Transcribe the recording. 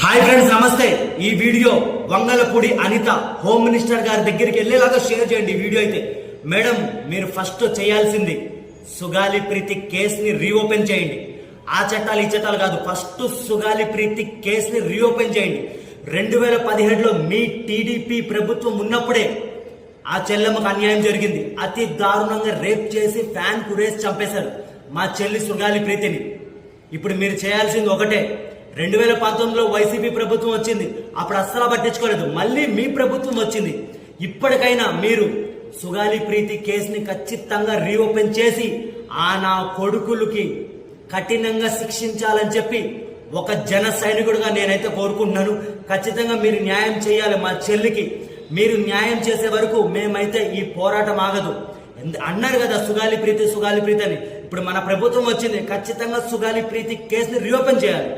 Hi friends, namaste. ఈ video Vangalapudi Anitha home minister గారి దగ్గరికి వెళ్ళేలాగా షేర్ చేయండి. ఈ వీడియో అయితే మేడం, మీరు ఫస్ట్ చేయాల్సింది సుగాలి ప్రీతి కేసుని రీఓపెన్ చేయండి. ఆ చట్టాలు ఈ చట్టాలు కాదు, ఫస్ట్ సుగాలి ప్రీతి కేసుని రీఓపెన్ చేయండి. 2017లో మీ టీడీపీ ప్రభుత్వం ఉన్నప్పుడే ఆ చెల్లెమ్మకు అన్యాయం జరిగింది. అతి దారుణంగా రేప్ చేసి ఫ్యాన్ కురేసి చంపేశారు మా చెల్లి సుగాలి ప్రీతిని. ఇప్పుడు మీరు చేయాల్సింది ఒకటే, 2019లో వైసీపీ ప్రభుత్వం వచ్చింది, అప్పుడు అస్సలు పట్టించుకోలేదు. మళ్ళీ మీ ప్రభుత్వం వచ్చింది. ఇప్పటికైనా మీరు సుగాలి ప్రీతి కేసుని ఖచ్చితంగా రీఓపెన్ చేసి ఆ నా కొడుకులకి కఠినంగా శిక్షించాలని చెప్పి ఒక జన సైనికుడిగా నేనైతే కోరుకుంటున్నాను. ఖచ్చితంగా మీరు న్యాయం చేయాలి మా చెల్లికి. మీరు న్యాయం చేసే వరకు మేమైతే ఈ పోరాటం ఆగదు. అన్నారు కదా సుగాలి ప్రీతి అని. ఇప్పుడు మన ప్రభుత్వం వచ్చింది, ఖచ్చితంగా సుగాలి ప్రీతి కేసుని రీఓపెన్ చేయాలి.